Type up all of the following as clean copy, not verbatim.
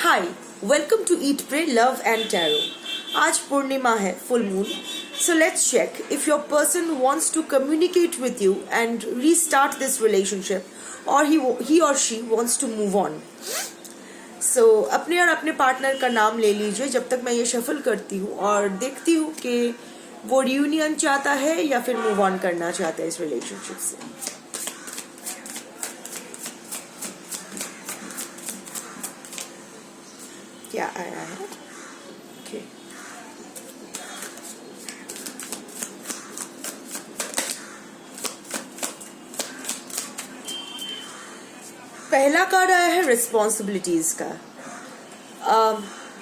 Hi, welcome to eat pray love and tarot. आज पूर्णिमा है, full moon. So let's check if your person wants to communicate with you and restart this relationship or he और she wants to move on. So अपने और अपने partner का नाम ले लीजिए जब तक मैं ये शफल करती हूँ और देखती हूँ कि वो रियूनियन चाहता है या फिर मूव ऑन करना चाहता है इस रिलेशनशिप से। क्या आया है? ओके, पहला कार्ड आया है रिस्पॉन्सिबिलिटीज का।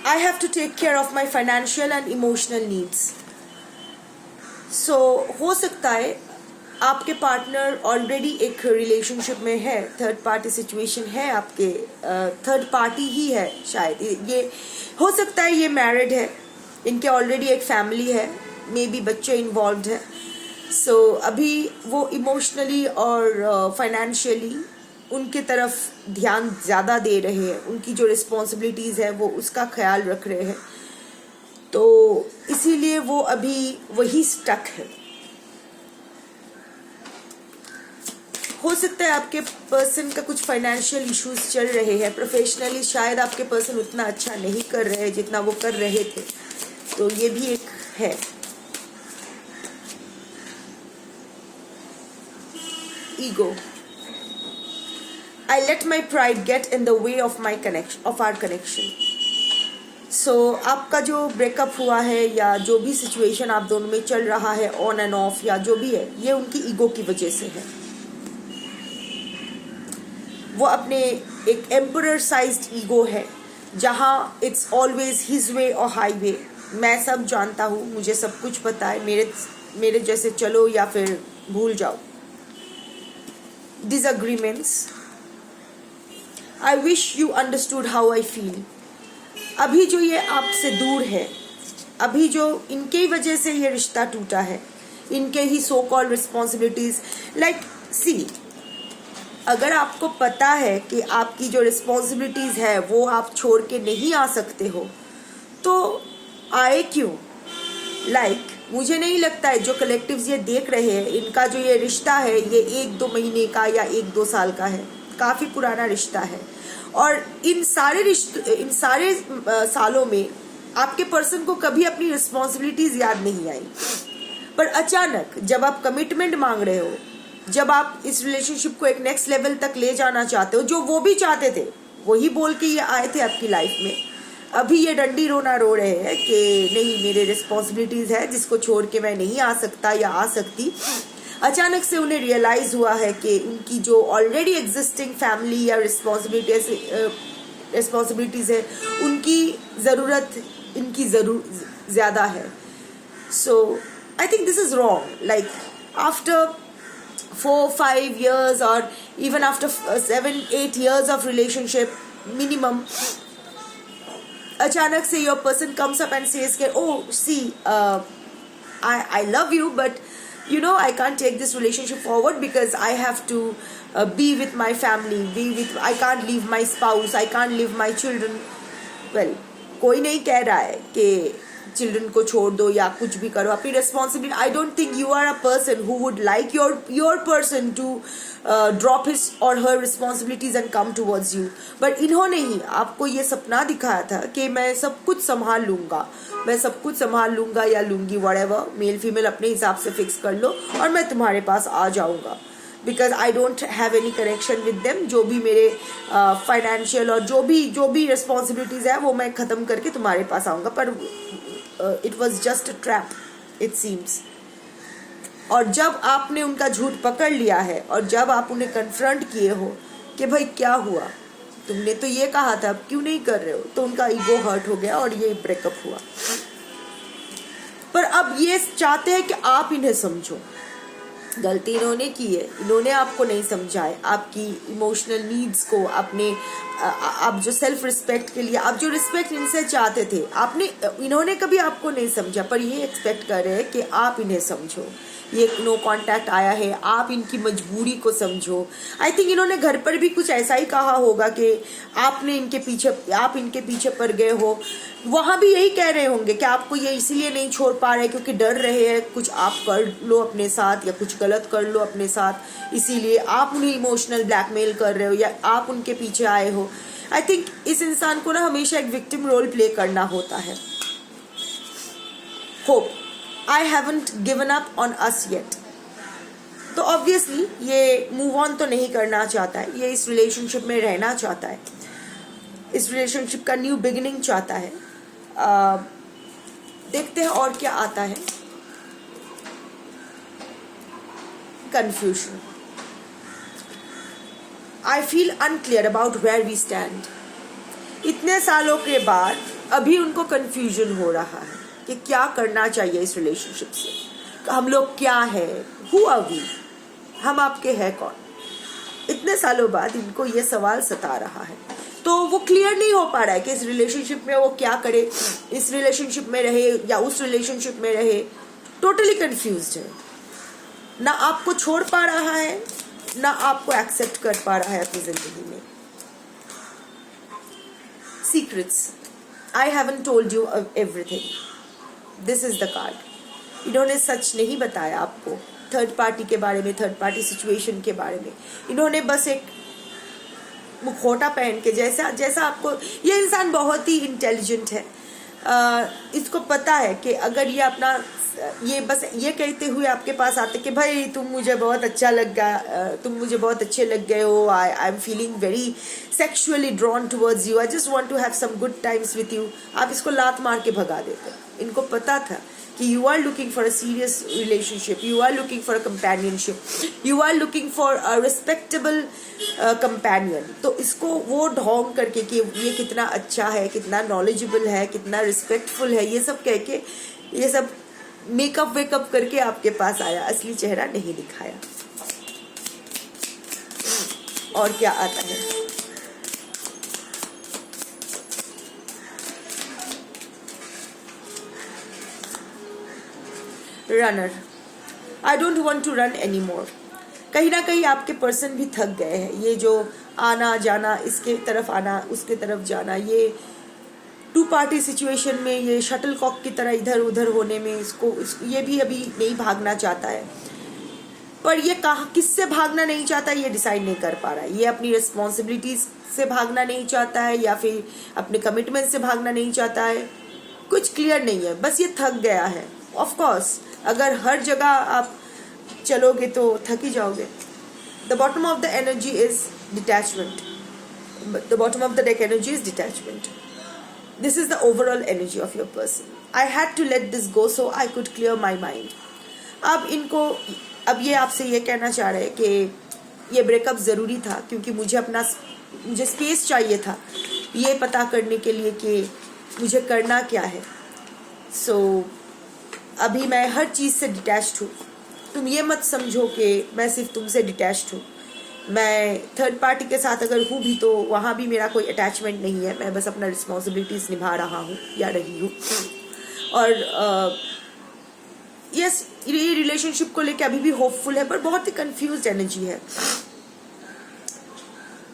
I have to take care of my financial and emotional needs. So हो सकता है आपके पार्टनर ऑलरेडी एक रिलेशनशिप में है, थर्ड पार्टी सिचुएशन है, आपके थर्ड पार्टी ही है शायद। ये हो सकता है ये मैरिड है, इनके ऑलरेडी एक फैमिली है, मे बी बच्चे इन्वॉल्व है। सो अभी वो इमोशनली और फाइनेंशियली उनके तरफ ध्यान ज़्यादा दे रहे हैं, उनकी जो रिस्पॉन्सिबिलिटीज़ है वो उसका ख्याल रख रहे हैं, तो इसीलिए वो अभी वही स्टक है। हो सकता है आपके पर्सन का कुछ फाइनेंशियल इश्यूज चल रहे हैं, प्रोफेशनली शायद आपके पर्सन उतना अच्छा नहीं कर रहे हैं जितना वो कर रहे थे, तो ये भी एक है। Ego, I let my pride get in the way of my connection of our connection. So आपका जो ब्रेकअप हुआ है या जो भी सिचुएशन आप दोनों में चल रहा है ऑन एंड ऑफ या जो भी है, ये उनकी ईगो की वजह से है। वो अपने एक एम्परर साइज्ड ईगो है जहाँ इट्स ऑलवेज हिज वे और हाई वे। मैं सब जानता हूँ, मुझे सब कुछ पता है, मेरे जैसे चलो या फिर भूल जाओ। Disagreements, I wish you understood how I feel. अभी जो ये आपसे दूर है, अभी जो इनके वजह से ये रिश्ता टूटा है, इनके ही सो कॉल्ड रिस्पॉन्सिबिलिटीज। लाइक सी, अगर आपको पता है कि आपकी जो रिस्पॉन्सिबिलिटीज़ है वो आप छोड़ के नहीं आ सकते हो, तो आए क्यों? मुझे नहीं लगता है जो कलेक्टिव्स ये देख रहे हैं, इनका जो ये रिश्ता है ये 1-2 महीने का या 1-2 साल का है, काफ़ी पुराना रिश्ता है। और इन सारे सालों में आपके पर्सन को कभी अपनी रिस्पॉन्सिबिलिटीज़ याद नहीं आई, पर अचानक जब आप कमिटमेंट मांग रहे हो, जब आप इस रिलेशनशिप को एक नेक्स्ट लेवल तक ले जाना चाहते हो, जो वो भी चाहते थे, वही बोल के ये आए थे आपकी लाइफ में, अभी ये डंडी रोना रो रहे हैं कि नहीं, मेरे रिस्पॉन्सिबिलिटीज़ है जिसको छोड़ के मैं नहीं आ सकता या आ सकती। अचानक से उन्हें रियलाइज़ हुआ है कि उनकी जो ऑलरेडी एग्जिस्टिंग फैमिली या रिस्पॉन्सिबिलिटीज़ है, उनकी ज़रूरत इनकी ज़्यादा है। So I think this is wrong. Like after 4-5 years or even after 7-8 years of relationship minimum, अचानक से your person comes up and says कि oh see, I love you but you know I can't take this relationship forward because I have to be with my family, I can't leave my spouse, I can't leave my children. Well, कोई नहीं कह रहा है कि children को छोड़ दो या कुछ भी करो, अपनी responsibility. I don't think you are a person who would like your person to drop his or her responsibilities and come towards you, but इन्होंने ही आपको ये सपना दिखाया था कि मैं सब कुछ संभाल लूंगा, मैं सब कुछ संभाल लूंगा या लूंगी, व्हाटएवर, मेल फीमेल अपने हिसाब से फिक्स कर लो और मैं तुम्हारे पास आ जाऊंगा because I don't have any connection with them. जो भी मेरे फाइनेंशियल और जो भी रिस्पॉन्सिबिलिटीज है वो मैं ख़त्म करके तुम्हारे पास आऊँगा। पर it was just a trap it seems. और जब आपने उनका झूठ पकड़ लिया है और जब आप उन्हें कन्फ्रंट किए हो कि भाई क्या हुआ, तुमने तो ये कहा था, अब क्यों नहीं कर रहे हो, तो उनका ईगो हर्ट हो गया और ये ब्रेकअप हुआ। पर अब ये चाहते हैं कि आप इन्हें समझो, गलती इन्होंने की है, इन्होंने आपको नहीं समझा है, आपकी इमोशनल नीड्स को, अपने आप जो सेल्फ रिस्पेक्ट के लिए आप जो रिस्पेक्ट इनसे चाहते थे, इन्होंने कभी आपको नहीं समझा, पर ये एक्सपेक्ट कर रहे हैं कि आप इन्हें समझो। ये नो कांटेक्ट आया है, आप इनकी मजबूरी को समझो। आई थिंक इन्होंने घर पर भी कुछ ऐसा ही कहा होगा कि आप इनके पीछे पड़ गए हो। वहाँ भी यही कह रहे होंगे कि आपको ये इसीलिए नहीं छोड़ पा रहे क्योंकि डर रहे हैं कुछ आप कर लो अपने साथ या कुछ गलत कर लो अपने साथ, इसीलिए आप उन्हें इमोशनल ब्लैकमेल कर रहे हो या आप उनके पीछे आए हो। आई थिंक इस इंसान को ना हमेशा एक विक्टिम रोल प्ले करना होता है। Hope I haven't given up on us yet. तो ऑब्वियसली ये मूव ऑन तो नहीं करना चाहता है, ये इस रिलेशनशिप में रहना चाहता है, इस रिलेशनशिप का न्यू बिगिनिंग चाहता है। देखते हैं और क्या आता है। Confusion. I feel unclear about where we stand. इतने सालों के बाद अभी उनको कंफ्यूजन हो रहा है कि क्या करना चाहिए इस रिलेशनशिप से। हम लोग क्या है, हु आर वी, हम आपके हैं कौन। इतने सालों बाद इनको ये सवाल सता रहा है, तो वो क्लियर नहीं हो पा रहा है कि इस रिलेशनशिप में वो क्या करे, इस रिलेशनशिप में रहे या उस रिलेशनशिप में रहे। टोटली कंफ्यूज्ड है, ना आपको छोड़ पा रहा है ना आपको एक्सेप्ट कर पा रहा है अपनी जिंदगी में। Secrets. I haven't told you everything. This is the card. इन्होंने सच नहीं बताया आपको थर्ड पार्टी के बारे में, थर्ड पार्टी सिचुएशन के बारे में। इन्होंने बस एक मुखौटा पहन के, जैसा आपको, ये इंसान बहुत ही इंटेलिजेंट है। इसको पता है कि अगर ये अपना ये बस ये कहते हुए आपके पास आते कि भाई तुम मुझे बहुत अच्छा लग गया, तुम मुझे बहुत अच्छे लग गए हो, I am feeling very sexually drawn towards you, I just want to have some good times with you, आप इसको लात मार के भगा देते। इनको पता था कि you are looking for a serious relationship, you are looking for a companionship, you are looking for a respectable companion. तो इसको वो ढोंग करके कि ये कितना अच्छा है, कितना नॉलेजेबल है, कितना रिस्पेक्टफुल है, ये सब कह के, ये सब मेकअप वेकअप करके आपके पास आया, असली चेहरा नहीं दिखाया। और क्या आता है। Runner. I don't want to run any more. कहीं ना कहीं आपके पर्सन भी थक गए हैं। ये जो आना जाना, इसके तरफ आना उसके तरफ जाना, ये टू पार्टी सिचुएशन में ये शटल कॉक की तरह इधर उधर होने में ये भी अभी नहीं भागना चाहता है। पर ये किससे भागना नहीं चाहता ये डिसाइड नहीं कर पा रहा है। ये अपनी रिस्पॉन्सिबिलिटीज से भागना नहीं चाहता है या फिर अपने कमिटमेंट से भागना नहीं चाहता है, कुछ क्लियर नहीं है। बस ये थक गया है। ऑफ कोर्स अगर हर जगह आप चलोगे तो थक ही जाओगे। The bottom of the energy is detachment. The bottom of the deck energy is detachment. This is the overall energy of your person. I had to let this go so I could clear my mind. अब ये आपसे ये कहना चाह रहे हैं कि ये ब्रेकअप ज़रूरी था क्योंकि मुझे स्पेस चाहिए था ये पता करने के लिए कि मुझे करना क्या है। अभी मैं हर चीज़ से डिटैच्ड हूँ। तुम ये मत समझो कि मैं सिर्फ तुमसे डिटैच्ड हूँ। मैं थर्ड पार्टी के साथ अगर हूँ भी तो वहाँ भी मेरा कोई अटैचमेंट नहीं है। मैं बस अपना रिस्पॉन्सिबिलिटीज निभा रहा हूँ या रही हूँ। और यस, ये रिलेशनशिप को लेके अभी भी होपफुल है पर बहुत ही कंफ्यूज्ड एनर्जी है,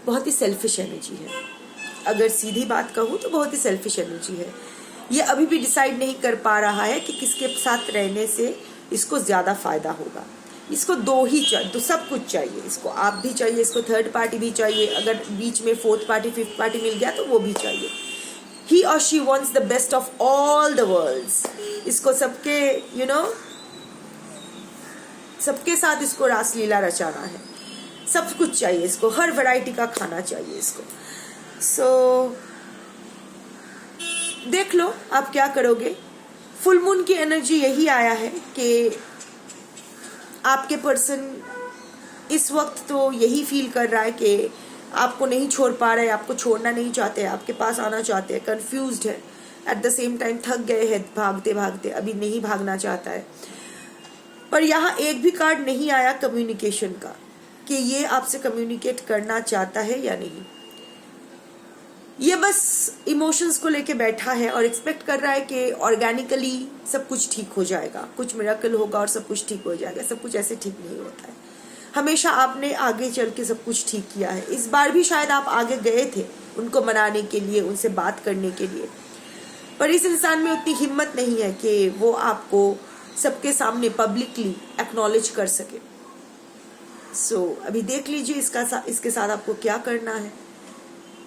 बहुत ही सेल्फिश एनर्जी है। अगर सीधी बात कहूँ तो बहुत ही सेल्फिश एनर्जी है। ये अभी भी डिसाइड नहीं कर पा रहा है कि किसके साथ रहने से इसको ज़्यादा फायदा होगा। इसको दो ही चाहिए, तो सब कुछ चाहिए इसको। आप भी चाहिए, इसको थर्ड पार्टी भी चाहिए, अगर बीच में फोर्थ पार्टी फिफ्थ पार्टी मिल गया तो वो भी चाहिए। ही और she wants the best of all the worlds. इसको सबके सबके साथ इसको रासलीला रचाना है। सब कुछ चाहिए इसको, हर वैरायटी का खाना चाहिए इसको। देख लो आप क्या करोगे। फुल मून की एनर्जी यही आया है कि आपके पर्सन इस वक्त तो यही फील कर रहा है कि आपको नहीं छोड़ पा रहे, आपको छोड़ना नहीं चाहते, आपके पास आना चाहते हैं, कंफ्यूज्ड है, एट द सेम टाइम थक गए हैं भागते भागते, अभी नहीं भागना चाहता है। पर यहाँ एक भी कार्ड नहीं आया कम्युनिकेशन का कि ये आपसे कम्युनिकेट करना चाहता है या नहीं। ये बस इमोशंस को लेके बैठा है और एक्सपेक्ट कर रहा है कि ऑर्गेनिकली सब कुछ ठीक हो जाएगा, कुछ मिरेकल होगा और सब कुछ ठीक हो जाएगा। सब कुछ ऐसे ठीक नहीं होता है। हमेशा आपने आगे चल के सब कुछ ठीक किया है। इस बार भी शायद आप आगे गए थे उनको मनाने के लिए, उनसे बात करने के लिए, पर इस इंसान में उतनी हिम्मत नहीं है कि वो आपको सबके सामने पब्लिकली एक्नॉलेज कर सके। अभी देख लीजिए इसके साथ आपको क्या करना है।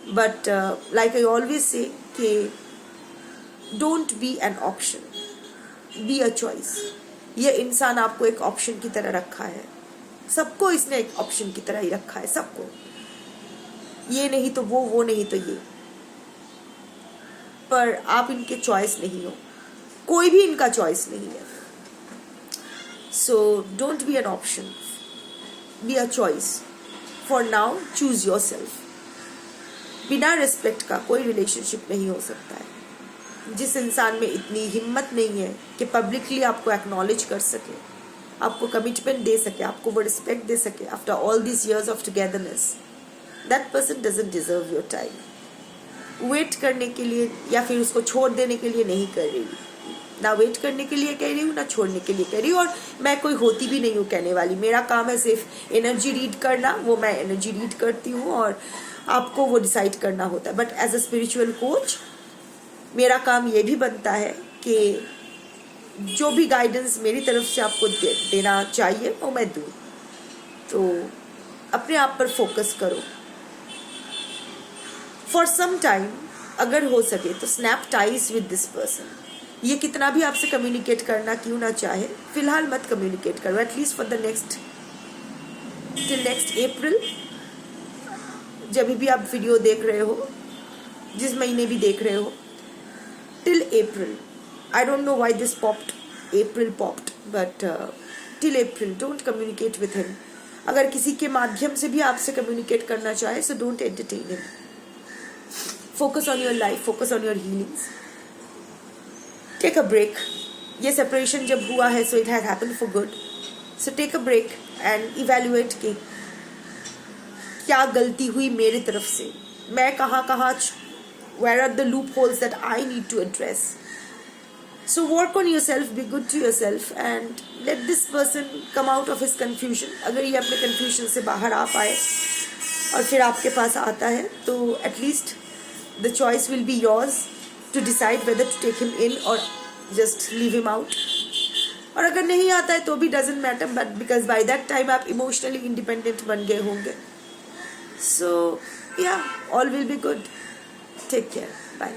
But like I always say कि don't be an option, be a choice. ये इंसान आपको एक ऑप्शन की तरह रखा है। सबको इसने एक ऑप्शन की तरह ही रखा है, सबको। ये नहीं तो वो नहीं तो ये, पर आप इनके चॉइस नहीं हो, कोई भी इनका चॉइस नहीं है। So don't be an option, be a choice. For now choose your self. बिना रिस्पेक्ट का कोई रिलेशनशिप नहीं हो सकता है। जिस इंसान में इतनी हिम्मत नहीं है कि पब्लिकली आपको एक्नॉलेज कर सके, आपको कमिटमेंट दे सके, आपको वो रिस्पेक्ट दे सके after all this years of togetherness, that person doesn't deserve your time. Wait करने के लिए या फिर उसको छोड़ देने के लिए नहीं कर रही, ना वेट करने के लिए कह रही हूँ, ना छोड़ने के लिए कह रही हूँ। और मैं कोई होती भी नहीं हूँ कहने वाली। मेरा काम है सिर्फ एनर्जी रीड करना, वो मैं एनर्जी रीड करती हूँ और आपको वो डिसाइड करना होता है। But as a spiritual coach मेरा काम ये भी बनता है कि जो भी गाइडेंस मेरी तरफ से आपको देना चाहिए वो मैं दूँ। तो अपने आप पर फोकस करो फॉर सम टाइम। अगर हो सके तो snap ties with this person. ये कितना भी आपसे कम्युनिकेट करना क्यों ना चाहे, फिलहाल मत कम्युनिकेट करो, at least for the till next April. जब भी आप वीडियो देख रहे हो, जिस महीने भी देख रहे हो, till April. I don't know why this April popped, but till April don't communicate with him. अगर किसी के माध्यम से भी आपसे कम्युनिकेट करना चाहे, so don't entertain him. Focus on your life, focus on your healings, take a break. ये सेपरेशन जब हुआ है, so it has happened for good. So take a break and evaluate कि क्या गलती हुई मेरी तरफ से, मैं कहाँ where are the loopholes that I need to address. So work on yourself, be good to yourself and let this person come out of his confusion. अगर ये अपने confusion से बाहर आ पाए और फिर आपके पास आता है, तो at least the choice will be yours to decide whether to take him in or just leave him out. और अगर नहीं आता है तो भी doesn't matter, but because by that time आप emotionally independent बन गए होंगे. So yeah, all will be good. Take care. Bye.